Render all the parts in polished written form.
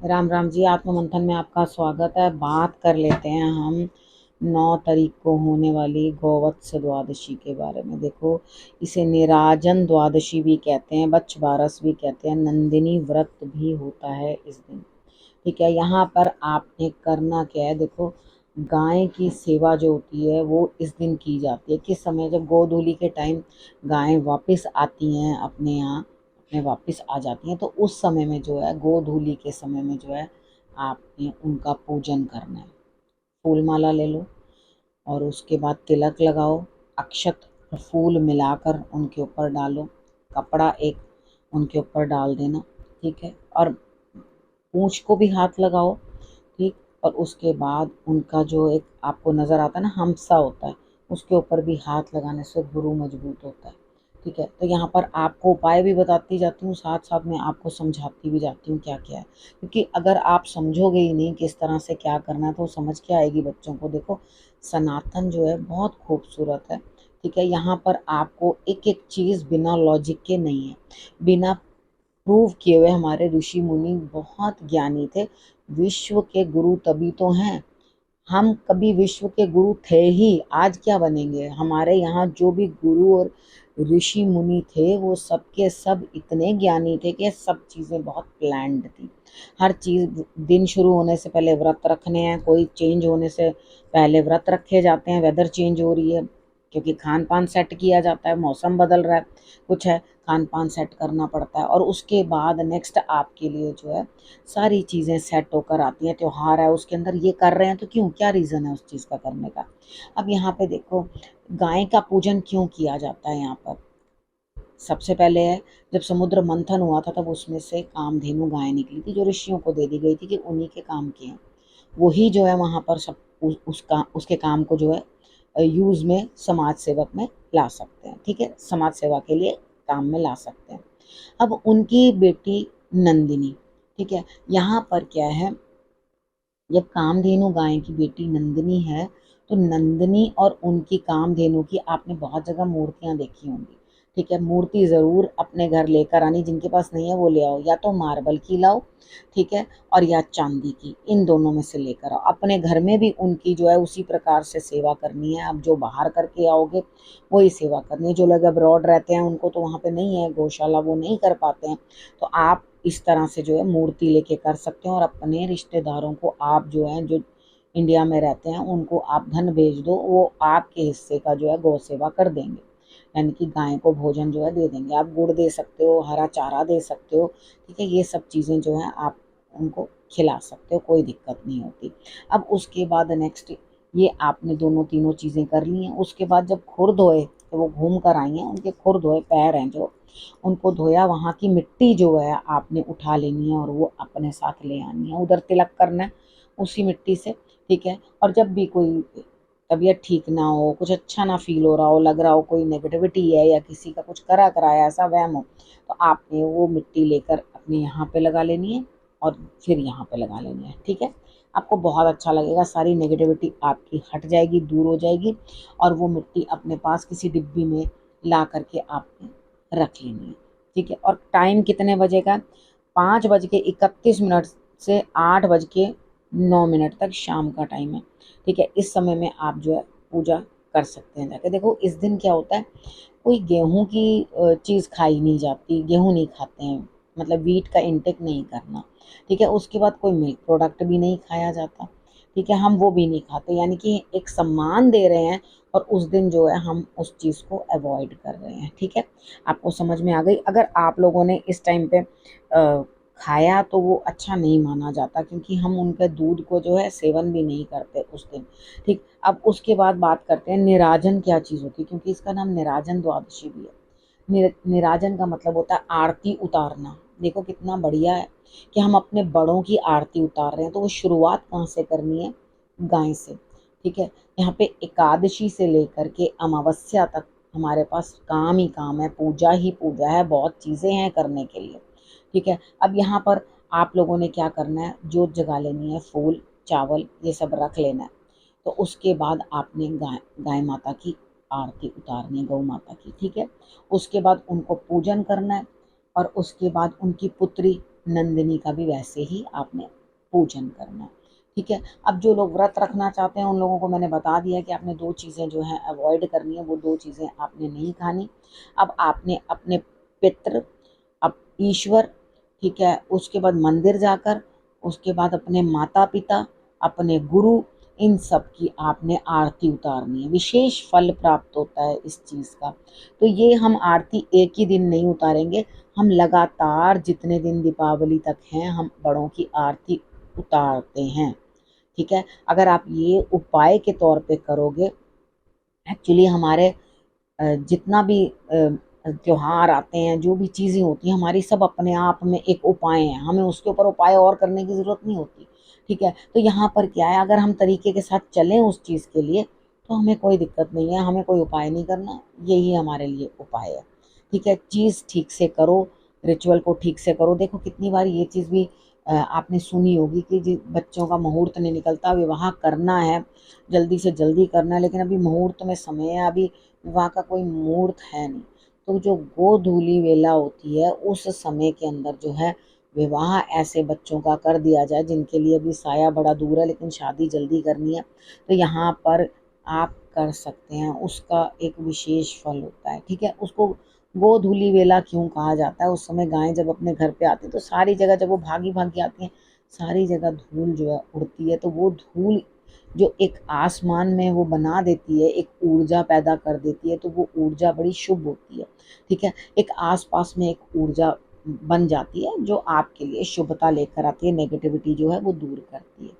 राम राम जी। आत्ममंथन में आपका स्वागत है। बात कर लेते हैं हम 9 तारीख को होने वाली गोवत्स द्वादशी के बारे में। देखो, इसे निराजन द्वादशी भी कहते हैं, बच्च बारस भी कहते हैं, नंदिनी व्रत भी होता है इस दिन। ठीक है, यहाँ पर आपने करना क्या है, देखो, गाय की सेवा जो होती है वो इस दिन की जाती है। किस समय? जब गोधूली के टाइम गायें वापस आती हैं अपने यहाँ, में वापस आ जाती हैं, तो उस समय में जो है, गोधूली के समय में जो है, आपने उनका पूजन करना है। फूल माला ले लो और उसके बाद तिलक लगाओ, अक्षत फूल मिलाकर उनके ऊपर डालो, कपड़ा एक उनके ऊपर डाल देना। ठीक है, और पूंछ को भी हाथ लगाओ। ठीक, और उसके बाद उनका जो एक आपको नज़र आता है ना, हमसा होता है, उसके ऊपर भी हाथ लगाने से गुरु मजबूत होता है। ठीक है, तो यहाँ पर आपको उपाय भी बताती जाती हूँ, साथ साथ में आपको समझाती भी जाती हूँ क्या क्या है, क्योंकि अगर आप समझोगे ही नहीं किस तरह से क्या करना है तो समझ क्या आएगी बच्चों को। देखो, सनातन जो है बहुत खूबसूरत है। ठीक है, यहाँ पर आपको एक एक चीज़ बिना लॉजिक के नहीं है, बिना प्रूव किए हुए। हमारे ऋषि मुनि बहुत ज्ञानी थे, विश्व के गुरु तभी तो हैं। हम कभी विश्व के गुरु थे ही, आज क्या बनेंगे? हमारे यहाँ जो भी गुरु और ऋषि मुनि थे वो सब के सब इतने ज्ञानी थे कि सब चीज़ें बहुत प्लान्ड थी। हर चीज़, दिन शुरू होने से पहले व्रत रखने हैं, कोई चेंज होने से पहले व्रत रखे जाते हैं, वेदर चेंज हो रही है क्योंकि खान पान सेट किया जाता है, मौसम बदल रहा है, कुछ है, खान पान सेट करना पड़ता है। और उसके बाद नेक्स्ट आपके लिए जो है सारी चीज़ें सेट होकर आती हैं। त्योहार है, उसके अंदर ये कर रहे हैं तो क्यों, क्या रीज़न है उस चीज़ का करने का। अब यहाँ पे देखो, गाय का पूजन क्यों किया जाता है यहाँ पर। सबसे पहले है, जब समुद्र मंथन हुआ था तब उसमें से कामधेनु गाय निकली थी जो ऋषियों को दे दी गई थी कि उन्हीं के काम की हैं। वही जो है वहाँ पर सब उसका उसके काम को जो है यूज़ में समाज सेवक में ला सकते हैं। ठीक है, समाज सेवा के लिए काम में ला सकते हैं। अब उनकी बेटी नंदिनी, ठीक है, यहाँ पर क्या है, जब कामधेनु गाय की बेटी नंदिनी है, तो नंदिनी और उनकी कामधेनु की आपने बहुत जगह मूर्तियां देखी होंगी। ठीक है, मूर्ति ज़रूर अपने घर लेकर आनी, जिनके पास नहीं है वो ले आओ, या तो मार्बल की लाओ, ठीक है, और या चांदी की, इन दोनों में से लेकर आओ। अपने घर में भी उनकी जो है उसी प्रकार से सेवा करनी है। अब जो बाहर करके आओगे वही सेवा करनी है। जो लोग अब्रॉड रहते हैं उनको तो वहाँ पे नहीं है गौशाला, वो नहीं कर पाते हैं, तो आप इस तरह से जो है मूर्ति लेके कर सकते हैं। और अपने रिश्तेदारों को आप जो है, जो इंडिया में रहते हैं, उनको आप धन भेज दो, वो आपके हिस्से का जो है गौ सेवा कर देंगे, यानी कि गाय को भोजन जो है दे देंगे। आप गुड़ दे सकते हो, हरा चारा दे सकते हो। ठीक है, ये सब चीज़ें जो हैं आप उनको खिला सकते हो, कोई दिक्कत नहीं होती। अब उसके बाद नेक्स्ट, ये आपने दोनों तीनों चीज़ें कर ली हैं। उसके बाद जब खुर धोए, तो वो घूम कर आई हैं, उनके खुर धोए पैर हैं जो, उनको धोया, वहाँ की मिट्टी जो है आपने उठा लेनी है और वो अपने साथ ले आनी है, उधर तिलक करना है उसी मिट्टी से। ठीक है, और जब भी कोई तबीयत ठीक ना हो, कुछ अच्छा ना फील हो रहा हो, लग रहा हो कोई नेगेटिविटी है या किसी का कुछ करा कराया ऐसा वहम हो, तो आपने वो मिट्टी लेकर अपने यहाँ पे लगा लेनी है और फिर यहाँ पे लगा लेनी है। ठीक है, आपको बहुत अच्छा लगेगा, सारी नेगेटिविटी आपकी हट जाएगी, दूर हो जाएगी। और वो मिट्टी अपने पास किसी डिब्बी में ला करके आपने रख लेनी है। ठीक है, और टाइम कितने बजे का? 5:31 से 8:09 तक शाम का टाइम है। ठीक है, इस समय में आप जो है पूजा कर सकते हैं जाके। देखो, इस दिन क्या होता है, कोई गेहूं की चीज़ खाई नहीं जाती, गेहूं नहीं खाते हैं, मतलब वीट का इंटेक नहीं करना। ठीक है, उसके बाद कोई मिल्क प्रोडक्ट भी नहीं खाया जाता। ठीक है, हम वो भी नहीं खाते, यानी कि एक सम्मान दे रहे हैं और उस दिन जो है हम उस चीज़ को अवॉइड कर रहे हैं। ठीक है, आपको समझ में आ गई? अगर आप लोगों ने इस टाइम पे खाया तो वो अच्छा नहीं माना जाता, क्योंकि हम उनके दूध को जो है सेवन भी नहीं करते उस दिन। ठीक, अब उसके बाद बात करते हैं निराजन क्या चीज़ होती है, क्योंकि इसका नाम निराजन द्वादशी भी है। निराजन का मतलब होता है आरती उतारना। देखो कितना बढ़िया है कि हम अपने बड़ों की आरती उतार रहे हैं, तो वो शुरुआत कहाँ से करनी है? गाय से। ठीक है, यहाँ पे एकादशी से लेकर के अमावस्या तक हमारे पास काम ही काम है, पूजा ही पूजा है, बहुत चीज़ें हैं करने के लिए। ठीक है, अब यहाँ पर आप लोगों ने क्या करना है, जोत जगा लेनी है, फूल चावल ये सब रख लेना है। तो उसके बाद आपने गाय गाय माता की आरती उतारनी है, गौ माता की। ठीक है, उसके बाद उनको पूजन करना है और उसके बाद उनकी पुत्री नंदिनी का भी वैसे ही आपने पूजन करना है। ठीक है, अब जो लोग व्रत रखना चाहते हैं उन लोगों को मैंने बता दिया कि आपने 2 चीज़ें जो हैं अवॉइड करनी है, वो 2 चीज़ें आपने नहीं खानी। अब आपने अपने पितृ, अब ईश्वर, ठीक है, उसके बाद मंदिर जाकर, उसके बाद अपने माता पिता, अपने गुरु, इन सब की आपने आरती उतारनी है। विशेष फल प्राप्त होता है इस चीज़ का। तो ये हम आरती एक ही दिन नहीं उतारेंगे, हम लगातार जितने दिन दीपावली तक हैं हम बड़ों की आरती उतारते हैं। ठीक है, अगर आप ये उपाय के तौर पे करोगे, एक्चुअली हमारे जितना भी त्योहार आते हैं, जो भी चीज़ें होती हैं हमारी, सब अपने आप में एक उपाय हैं, हमें उसके ऊपर उपाय और करने की ज़रूरत नहीं होती। ठीक है, तो यहाँ पर क्या है, अगर हम तरीके के साथ चलें उस चीज़ के लिए तो हमें कोई दिक्कत नहीं है, हमें कोई उपाय नहीं करना, यही हमारे लिए उपाय है। ठीक है, चीज़ ठीक से करो, रिचुअल को ठीक से करो। देखो कितनी बार ये चीज़ भी आपने सुनी होगी कि बच्चों का मुहूर्त नहीं निकलता, विवाह करना है, जल्दी से जल्दी करना है, लेकिन अभी मुहूर्त में समय है, अभी विवाह का कोई मुहूर्त है नहीं। तो जो गोधूली वेला होती है उस समय के अंदर जो है विवाह ऐसे बच्चों का कर दिया जाए जिनके लिए अभी साया बड़ा दूर है लेकिन शादी जल्दी करनी है, तो यहाँ पर आप कर सकते हैं। उसका एक विशेष फल होता है। ठीक है, उसको गोधूली वेला क्यों कहा जाता है? उस समय गायें जब अपने घर पे आती हैं तो सारी जगह, जब वो भागी भागी आती हैं, सारी जगह धूल जो है उड़ती है, तो वो धूल जो एक आसमान में वो बना देती है, एक ऊर्जा पैदा कर देती है, तो वो ऊर्जा बड़ी शुभ होती है। ठीक है, एक आसपास में एक ऊर्जा बन जाती है जो आपके लिए शुभता लेकर आती है, नेगेटिविटी जो है वो दूर करती है।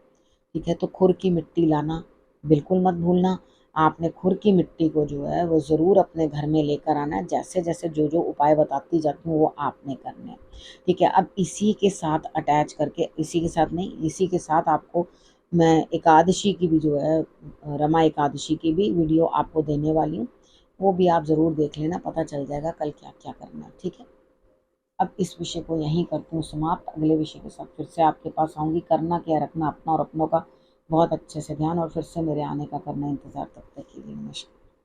ठीक है, तो खुर की मिट्टी लाना बिल्कुल मत भूलना। आपने खुर की मिट्टी को जो है वो ज़रूर अपने घर में लेकर आना है। जैसे जैसे जो जो उपाय बताती जाती हूँ वो आपने करने हैं। ठीक है, अब इसी के साथ अटैच करके, इसी के साथ नहीं, इसी के साथ आपको मैं एकादशी की भी जो है, रमा एकादशी की भी वीडियो आपको देने वाली हूँ, वो भी आप ज़रूर देख लेना, पता चल जाएगा कल क्या क्या करना है। ठीक है, अब इस विषय को यहीं करती हूँ समाप्त। अगले विषय के साथ फिर से आपके पास आऊँगी। करना क्या है, रखना अपना और अपनों का बहुत अच्छे से ध्यान, और फिर से मेरे आने का करना इंतज़ार। तब तक के लिए नमस्कार।